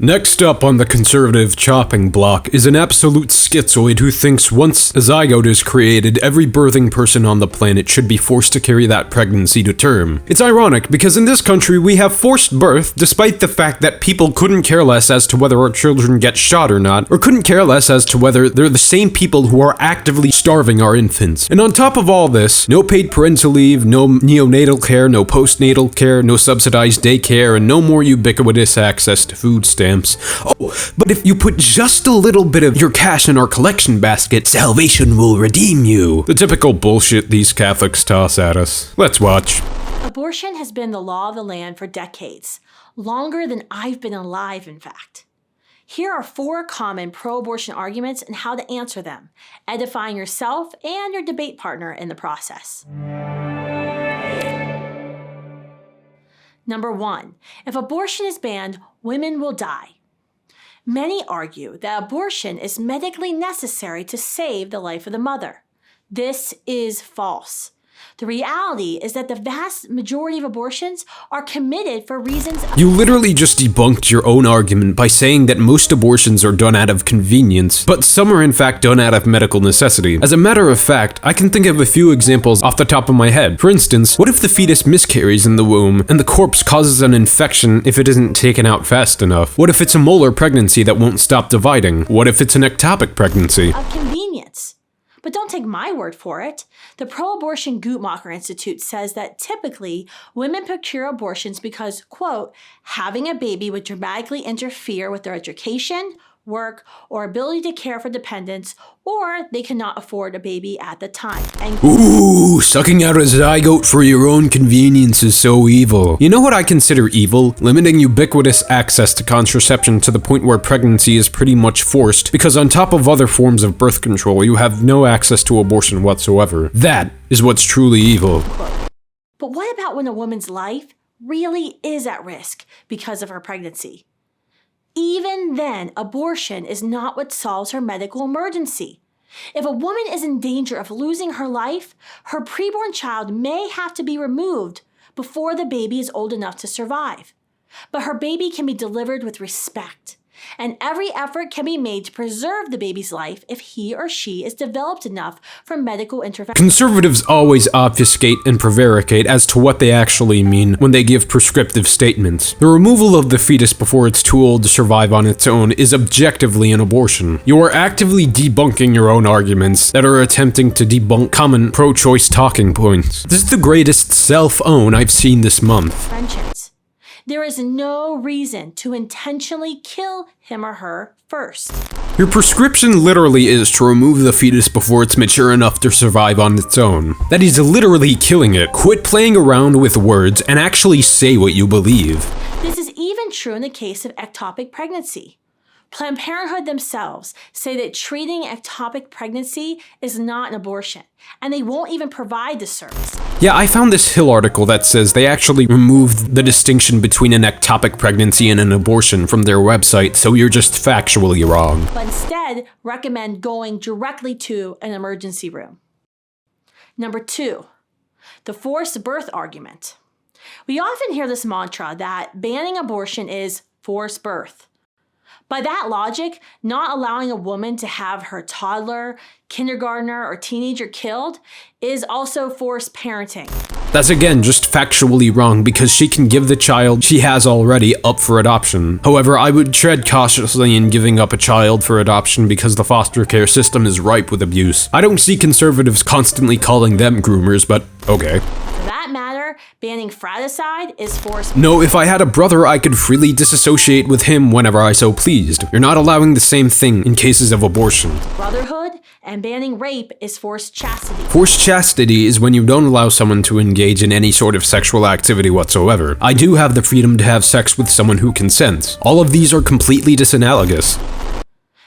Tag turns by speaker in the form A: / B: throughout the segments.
A: Next up on the conservative chopping block is an absolute schizoid who thinks once a zygote is created, every birthing person on the planet should be forced to carry that pregnancy to term. It's ironic because in this country we have forced birth despite the fact that people couldn't care less as to whether our children get shot or not, or couldn't care less as to whether they're the same people who are actively starving our infants. And on top of all this, no paid parental leave, no neonatal care, no postnatal care, no subsidized daycare, and no more ubiquitous access to food stamps. Oh, but if you put just a little bit of your cash in our collection basket, salvation will redeem you. The typical bullshit these Catholics toss at us. Let's watch.
B: Abortion has been the law of the land for decades, longer than I've been alive, in fact. Here are 4 common pro-abortion arguments and how to answer them, edifying yourself and your debate partner in the process. Number 1, if abortion is banned, women will die. Many argue that abortion is medically necessary to save the life of the mother. This is false. The reality is that the vast majority of abortions are committed for reasons.
A: You literally just debunked your own argument by saying that most abortions are done out of convenience, but some are in fact done out of medical necessity. As a matter of fact, I can think of a few examples off the top of my head. For instance, what if the fetus miscarries in the womb and the corpse causes an infection if it isn't taken out fast enough? What if it's a molar pregnancy that won't stop dividing? What if it's an ectopic pregnancy?
B: Of convenience. But don't take my word for it. The pro-abortion Guttmacher Institute says that typically women procure abortions because, quote, having a baby would dramatically interfere with their education, work, or ability to care for dependents, or they cannot afford a baby at the time. And
A: ooh, sucking out a zygote for your own convenience is so evil. You know what I consider evil? Limiting ubiquitous access to contraception to the point where pregnancy is pretty much forced, because on top of other forms of birth control, you have no access to abortion whatsoever. That is what's truly evil.
B: But what about when a woman's life really is at risk because of her pregnancy? Even then, abortion is not what solves her medical emergency. If a woman is in danger of losing her life, her preborn child may have to be removed before the baby is old enough to survive. But her baby can be delivered with respect, and every effort can be made to preserve the baby's life if he or she is developed enough for medical intervention.
A: Conservatives always obfuscate and prevaricate as to what they actually mean when they give prescriptive statements. The removal of the fetus before it's too old to survive on its own is objectively an abortion. You are actively debunking your own arguments that are attempting to debunk common pro-choice talking points. This is the greatest self-own I've seen this month.
B: Friendships. There is no reason to intentionally kill him or her first.
A: Your prescription literally is to remove the fetus before it's mature enough to survive on its own. That is literally killing it. Quit playing around with words and actually say what you believe.
B: This is even true in the case of ectopic pregnancy. Planned Parenthood themselves say that treating ectopic pregnancy is not an abortion, and they won't even provide the service.
A: Yeah, I found this Hill article that says they actually removed the distinction between an ectopic pregnancy and an abortion from their website, so you're just factually wrong.
B: But instead, recommend going directly to an emergency room. Number 2, the forced birth argument. We often hear this mantra that banning abortion is forced birth. By that logic, not allowing a woman to have her toddler, kindergartner, or teenager killed is also forced parenting.
A: That's again just factually wrong because she can give the child she has already up for adoption. However, I would tread cautiously in giving up a child for adoption because the foster care system is ripe with abuse. I don't see conservatives constantly calling them groomers, but okay.
B: For that matter, banning fratricide is forced.
A: No, if I had a brother, I could freely disassociate with him whenever I so pleased. You're not allowing the same thing in cases of abortion.
B: Brotherhood and banning rape is forced chastity.
A: Forced chastity is when you don't allow someone to engage in any sort of sexual activity whatsoever. I do have the freedom to have sex with someone who consents. All of these are completely disanalogous.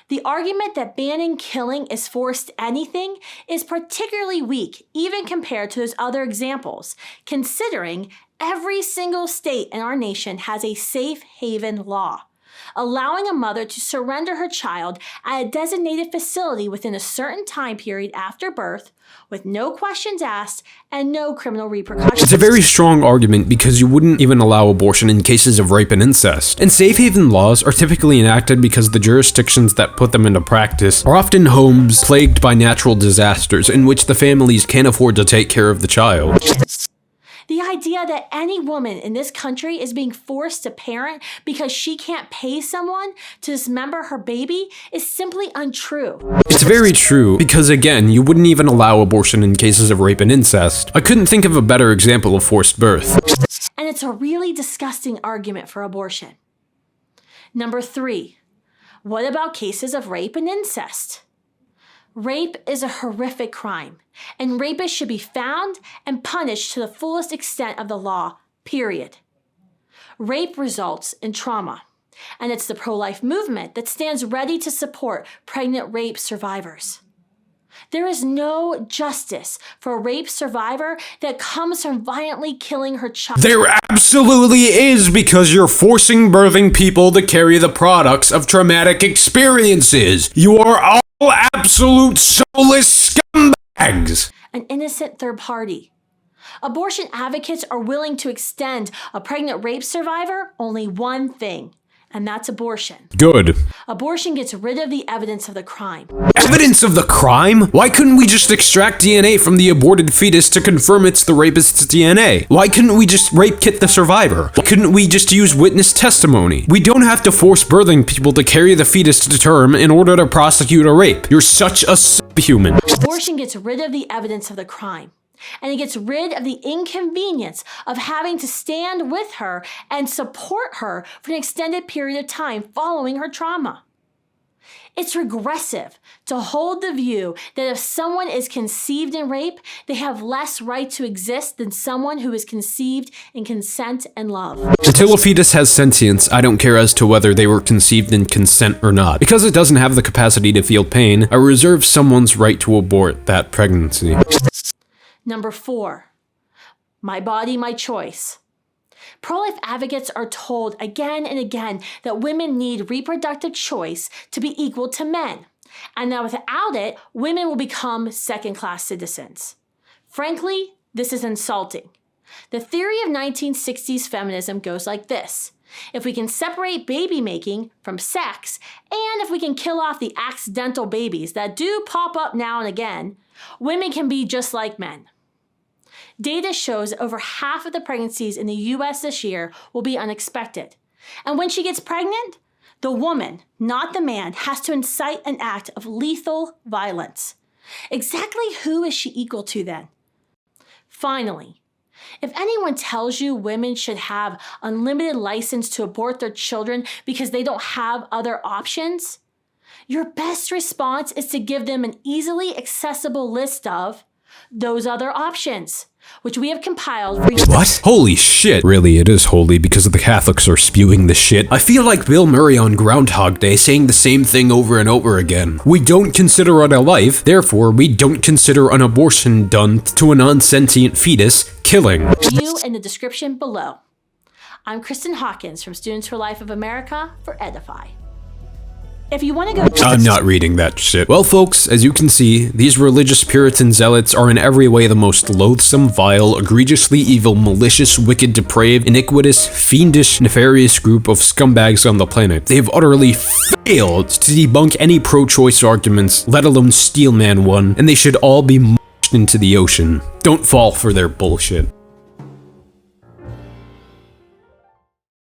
B: The argument that banning killing is forced anything is particularly weak, even compared to those other examples, considering every single state in our nation has a safe haven law. allowing a mother to surrender her child at a designated facility within a certain time period after birth, with no questions asked and no criminal repercussions.
A: It's a very strong argument because you wouldn't even allow abortion in cases of rape and incest. And safe haven laws are typically enacted because the jurisdictions that put them into practice are often homes plagued by natural disasters in which the families can't afford to take care of the child.
B: The idea that any woman in this country is being forced to parent because she can't pay someone to dismember her baby is simply untrue.
A: It's very true, because again, you wouldn't even allow abortion in cases of rape and incest. I couldn't think of a better example of forced birth.
B: And it's a really disgusting argument for abortion. Number 3, what about cases of rape and incest? Rape is a horrific crime, and rapists should be found and punished to the fullest extent of the law, period. Rape results in trauma, and it's the pro-life movement that stands ready to support pregnant rape survivors. There is no justice for a rape survivor that comes from violently killing her child.
A: There absolutely is, because you're forcing birthing people to carry the products of traumatic experiences. You are all absolute soulless scumbags.
B: An innocent third party. Abortion advocates are willing to extend a pregnant rape survivor only one thing, and that's abortion.
A: Good.
B: Abortion gets rid of the evidence of the crime.
A: Evidence of the crime? Why couldn't we just extract DNA from the aborted fetus to confirm it's the rapist's DNA? Why couldn't we just rape kit the survivor? Why couldn't we just use witness testimony? We don't have to force birthing people to carry the fetus to term in order to prosecute a rape. You're such a subhuman.
B: Abortion gets rid of the evidence of the crime. And it gets rid of the inconvenience of having to stand with her and support her for an extended period of time following her trauma. It's regressive to hold the view that if someone is conceived in rape, they have less right to exist than someone who is conceived in consent and love.
A: Until a fetus has sentience, I don't care as to whether they were conceived in consent or not. Because it doesn't have the capacity to feel pain, I reserve someone's right to abort that pregnancy.
B: Number 4, my body, my choice. Pro-life advocates are told again and again that women need reproductive choice to be equal to men, and that without it, women will become second-class citizens. Frankly, this is insulting. The theory of 1960s feminism goes like this. If we can separate baby making from sex, and if we can kill off the accidental babies that do pop up now and again, women can be just like men. Data shows over half of the pregnancies in the US this year will be unexpected. And when she gets pregnant, the woman, not the man, has to incite an act of lethal violence. Exactly who is she equal to then? Finally, if anyone tells you women should have unlimited license to abort their children because they don't have other options, your best response is to give them an easily accessible list of those other options, which we have compiled for you.
A: What? Holy shit. Really, it is holy because the Catholics are spewing this shit. I feel like Bill Murray on Groundhog Day saying the same thing over and over again. We don't consider it a life, therefore we don't consider an abortion done to a non-sentient fetus killing.
B: You in the description below. I'm Kristen Hawkins from Students for Life of America for Edify. If you want to go...
A: I'm not reading that shit. Well, folks, as you can see, these religious Puritan zealots are in every way the most loathsome, vile, egregiously evil, malicious, wicked, depraved, iniquitous, fiendish, nefarious group of scumbags on the planet. They have utterly failed to debunk any pro-choice arguments, let alone steelman one, and they should all be mushed into the ocean. Don't fall for their bullshit.